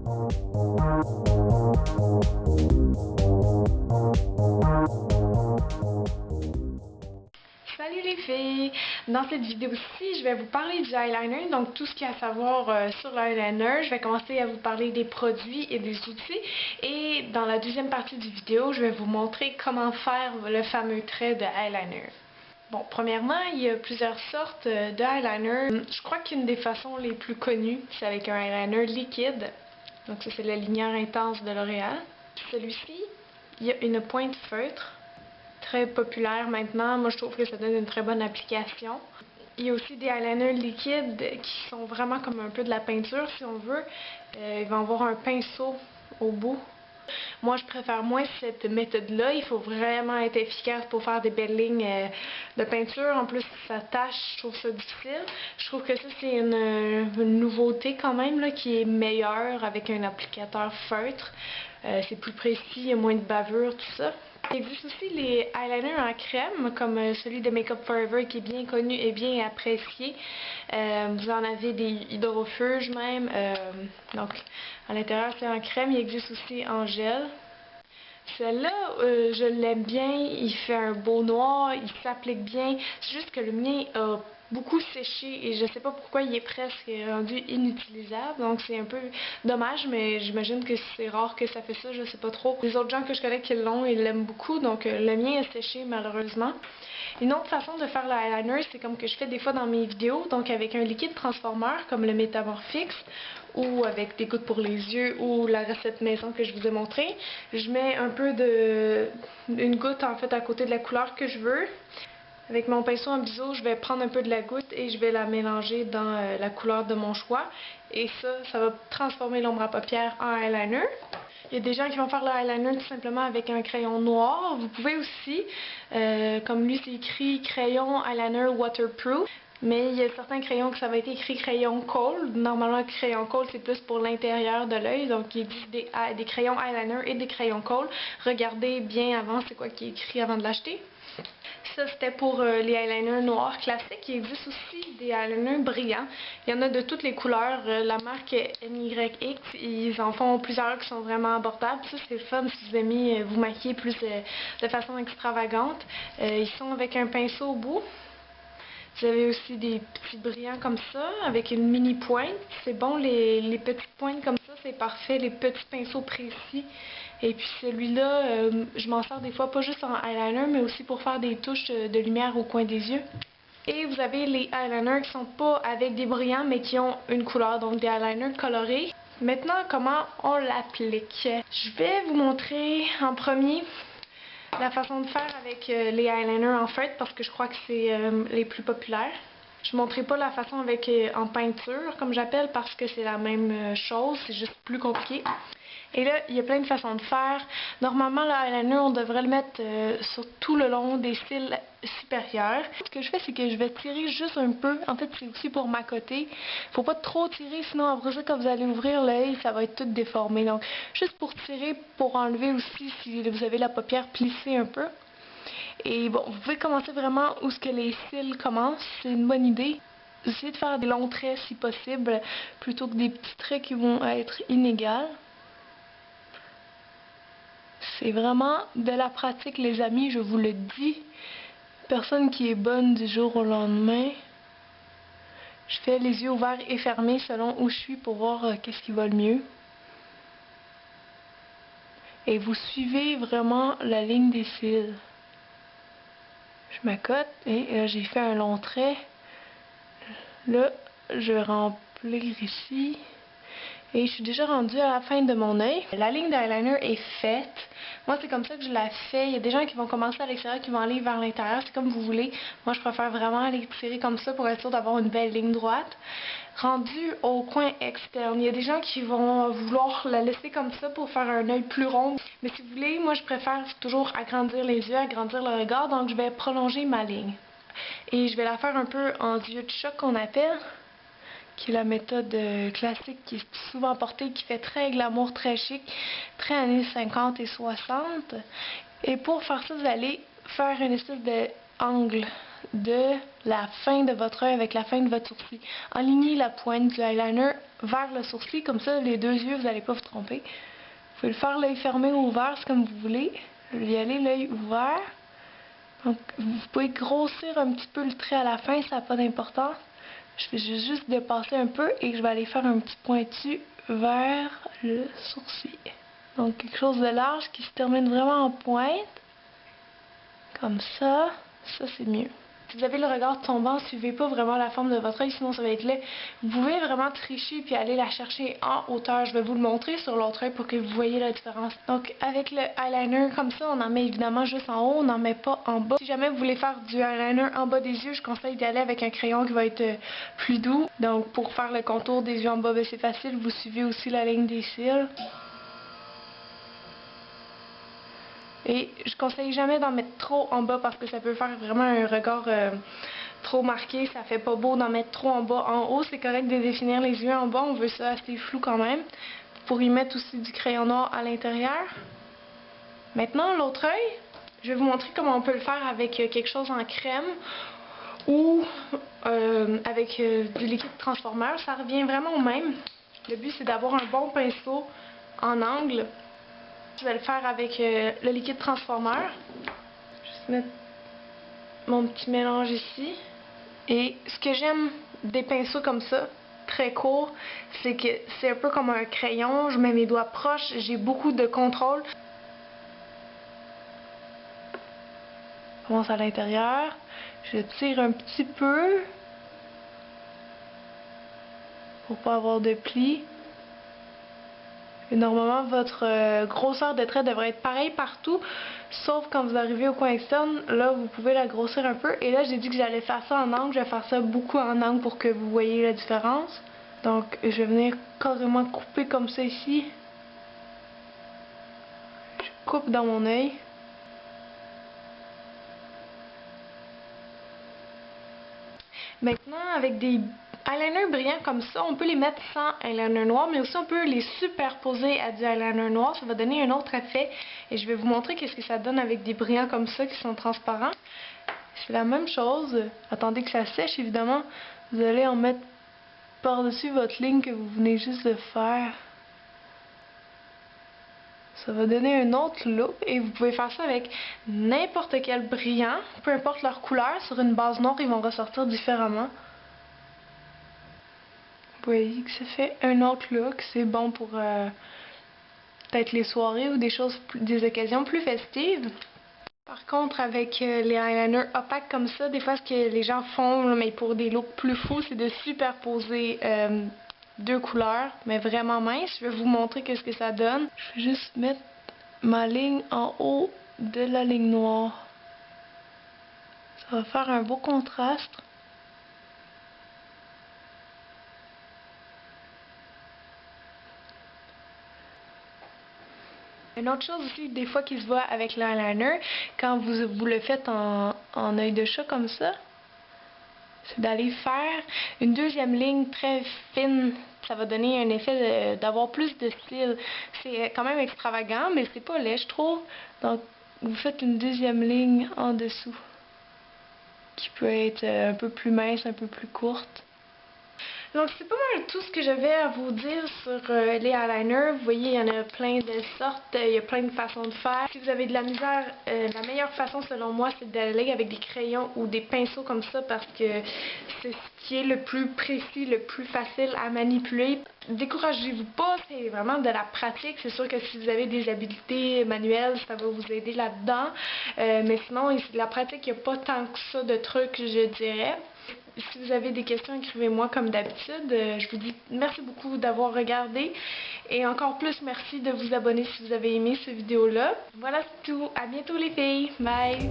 Salut les filles! Dans cette vidéo-ci, je vais vous parler du eyeliner, donc tout ce qu'il y a à savoir sur l'eyeliner. Je vais commencer à vous parler des produits et des outils. Et dans la deuxième partie du vidéo, je vais vous montrer comment faire le fameux trait de eyeliner. Bon, premièrement, il y a plusieurs sortes de eyeliner. Je crois qu'une des façons les plus connues, c'est avec un eyeliner liquide. Donc ça, c'est la Lumière Intense de L'Oréal. Celui-ci, il y a une pointe feutre. Très populaire maintenant. Moi, je trouve que ça donne une très bonne application. Il y a aussi des eyeliners liquides qui sont vraiment comme un peu de la peinture, si on veut. Il va avoir un pinceau au bout. Moi, je préfère moins cette méthode-là. Il faut vraiment être efficace pour faire des belles lignes de peinture. En plus, ça tâche, je trouve ça difficile. Je trouve que ça, c'est une nouveauté quand même, là, qui est meilleure avec un applicateur feutre. C'est plus précis, il y a moins de bavure, tout ça. Il existe aussi les eyeliners en crème, comme celui de Make Up For Ever qui est bien connu et bien apprécié. Vous en avez des hydrofuges même. Donc, à l'intérieur, c'est en crème. Il existe aussi en gel. Celui-là, je l'aime bien. Il fait un beau noir. Il s'applique bien. C'est juste que le mien a beaucoup séché et je sais pas pourquoi il est presque rendu inutilisable, donc c'est un peu dommage, mais j'imagine que c'est rare que ça fait ça, je sais pas trop. Les autres gens que je connais qui l'ont, ils l'aiment beaucoup, donc le mien est séché malheureusement. Une autre façon de faire le eyeliner, c'est comme que je fais des fois dans mes vidéos, donc avec un liquide transformeur comme le Metamorphix ou avec des gouttes pour les yeux ou la recette maison que je vous ai montré. Je mets un peu une goutte en fait à côté de la couleur que je veux. Avec mon pinceau en biseau, je vais prendre un peu de la goutte et je vais la mélanger dans la couleur de mon choix. Et ça va transformer l'ombre à paupières en eyeliner. Il y a des gens qui vont faire le eyeliner tout simplement avec un crayon noir. Vous pouvez aussi, comme lui c'est écrit crayon eyeliner waterproof. Mais il y a certains crayons que ça va être écrit crayon cold. Normalement, crayon cold, c'est plus pour l'intérieur de l'œil. Donc, il existe des crayons eyeliner et des crayons cold. Regardez bien avant c'est quoi qui est écrit avant de l'acheter. Ça, c'était pour les eyeliners noirs classiques. Il existe aussi des eyeliners brillants. Il y en a de toutes les couleurs. La marque NYX, ils en font plusieurs qui sont vraiment abordables. Ça, c'est fun si vous aimez vous maquiller plus de façon extravagante. Ils sont avec un pinceau au bout. Vous avez aussi des petits brillants comme ça, avec une mini pointe. C'est bon, les petites pointes comme ça, c'est parfait. Les petits pinceaux précis. Et puis celui-là, je m'en sers des fois pas juste en eyeliner, mais aussi pour faire des touches de lumière au coin des yeux. Et vous avez les eyeliners qui sont pas avec des brillants, mais qui ont une couleur, donc des eyeliners colorés. Maintenant, comment on l'applique? Je vais vous montrer en premier la façon de faire avec les eyeliners en feutre parce que je crois que c'est les plus populaires. Je ne montrerai pas la façon avec en peinture, comme j'appelle, parce que c'est la même chose, c'est juste plus compliqué. Et là, il y a plein de façons de faire. Normalement, l'eyeliner, on devrait le mettre sur tout le long des cils supérieurs. Ce que je fais, c'est que je vais tirer juste un peu. En fait, c'est aussi pour m'accoter. Faut pas trop tirer, sinon après ça, quand vous allez ouvrir l'œil, ça va être tout déformé. Donc, juste pour tirer, pour enlever aussi si vous avez la paupière plissée un peu. Et bon, vous pouvez commencer vraiment où ce que les cils commencent. C'est une bonne idée. Essayez de faire des longs traits si possible, plutôt que des petits traits qui vont être inégaux. C'est vraiment de la pratique, les amis, je vous le dis. Personne qui est bonne du jour au lendemain. Je fais les yeux ouverts et fermés selon où je suis pour voir qu'est-ce qui va le mieux. Et vous suivez vraiment la ligne des cils. Je m'accote et là j'ai fait un long trait. Là, je vais remplir ici. Et je suis déjà rendue à la fin de mon œil. La ligne d'eyeliner est faite. Moi, c'est comme ça que je la fais. Il y a des gens qui vont commencer à l'extérieur, qui vont aller vers l'intérieur. C'est comme vous voulez. Moi, je préfère vraiment aller tirer comme ça pour être sûr d'avoir une belle ligne droite. Rendue au coin externe. Il y a des gens qui vont vouloir la laisser comme ça pour faire un œil plus rond. Mais si vous voulez, moi, je préfère toujours agrandir les yeux, agrandir le regard. Donc, je vais prolonger ma ligne. Et je vais la faire un peu en yeux de chat qu'on appelle, qui est la méthode classique qui est souvent portée, qui fait très glamour, très chic, très années 50 et 60. Et pour faire ça, vous allez faire une espèce d'angle de la fin de votre œil avec la fin de votre sourcil. Alignez la pointe du eyeliner vers le sourcil, comme ça les deux yeux, vous n'allez pas vous tromper. Vous pouvez le faire l'œil fermé ou ouvert, c'est comme vous voulez. Je vais y aller l'œil ouvert. Donc, vous pouvez grossir un petit peu le trait à la fin, ça n'a pas d'importance. Je vais juste dépasser un peu et je vais aller faire un petit pointu vers le sourcil. Donc, quelque chose de large qui se termine vraiment en pointe. Comme ça. Ça, c'est mieux. Si vous avez le regard tombant, suivez pas vraiment la forme de votre œil, sinon ça va être laid. Vous pouvez vraiment tricher puis aller la chercher en hauteur. Je vais vous le montrer sur l'autre œil pour que vous voyez la différence. Donc avec le eyeliner comme ça, on en met évidemment juste en haut, on n'en met pas en bas. Si jamais vous voulez faire du eyeliner en bas des yeux, je conseille d'y aller avec un crayon qui va être plus doux. Donc pour faire le contour des yeux en bas, c'est facile. Vous suivez aussi la ligne des cils. Et je conseille jamais d'en mettre trop en bas parce que ça peut faire vraiment un regard trop marqué. Ça fait pas beau d'en mettre trop en bas. En haut, c'est correct de définir les yeux. En bas, on veut ça assez flou quand même. Pour y mettre aussi du crayon noir à l'intérieur. Maintenant, l'autre œil, je vais vous montrer comment on peut le faire avec quelque chose en crème ou avec du liquide transformeur. Ça revient vraiment au même. Le but, c'est d'avoir un bon pinceau en angle. Je vais le faire avec le liquide transformeur. Juste mettre mon petit mélange ici. Et ce que j'aime des pinceaux comme ça, très courts, c'est que c'est un peu comme un crayon. Je mets mes doigts proches, j'ai beaucoup de contrôle. Je commence à l'intérieur. Je tire un petit peu pour pas avoir de plis. Et normalement, votre grosseur de trait devrait être pareil partout, sauf quand vous arrivez au coin externe, là, vous pouvez la grossir un peu. Et là, j'ai dit que j'allais faire ça en angle, je vais faire ça beaucoup en angle pour que vous voyez la différence. Donc, je vais venir carrément couper comme ça ici. Je coupe dans mon œil. Maintenant, avec des eyeliners brillants comme ça, on peut les mettre sans eyeliner noir, mais aussi on peut les superposer à du eyeliner noir. Ça va donner un autre effet. Et je vais vous montrer qu'est-ce que ça donne avec des brillants comme ça qui sont transparents. C'est la même chose. Attendez que ça sèche, évidemment. Vous allez en mettre par-dessus votre ligne que vous venez juste de faire. Ça va donner un autre look et vous pouvez faire ça avec n'importe quel brillant, peu importe leur couleur. Sur une base noire, ils vont ressortir différemment. Vous voyez que ça fait un autre look. C'est bon pour peut-être les soirées ou des occasions plus festives. Par contre, avec les eyeliners opaques comme ça, des fois ce que les gens font, mais pour des looks plus fous, c'est de superposer deux couleurs, mais vraiment minces. Je vais vous montrer qu'est-ce que ça donne. Je vais juste mettre ma ligne en haut de la ligne noire. Ça va faire un beau contraste. Une autre chose aussi, des fois qui se voit avec l'eyeliner, quand vous le faites en œil de chat comme ça, c'est d'aller faire une deuxième ligne très fine. Ça va donner un effet d'avoir plus de style. C'est quand même extravagant, mais c'est pas laid, je trouve. Donc, vous faites une deuxième ligne en dessous, qui peut être un peu plus mince, un peu plus courte. Donc c'est pas mal tout ce que j'avais à vous dire sur les eyeliners. Vous voyez, il y en a plein de sortes, il y a plein de façons de faire. Si vous avez de la misère, la meilleure façon selon moi, c'est d'aller avec des crayons ou des pinceaux comme ça parce que c'est ce qui est le plus précis, le plus facile à manipuler. Découragez-vous pas, c'est vraiment de la pratique. C'est sûr que si vous avez des habiletés manuelles, ça va vous aider là-dedans. Mais sinon, c'est de la pratique, il n'y a pas tant que ça de trucs, je dirais. Si vous avez des questions, écrivez-moi comme d'habitude. Je vous dis merci beaucoup d'avoir regardé. Et encore plus, merci de vous abonner si vous avez aimé cette vidéo-là. Voilà, c'est tout. À bientôt les filles. Bye!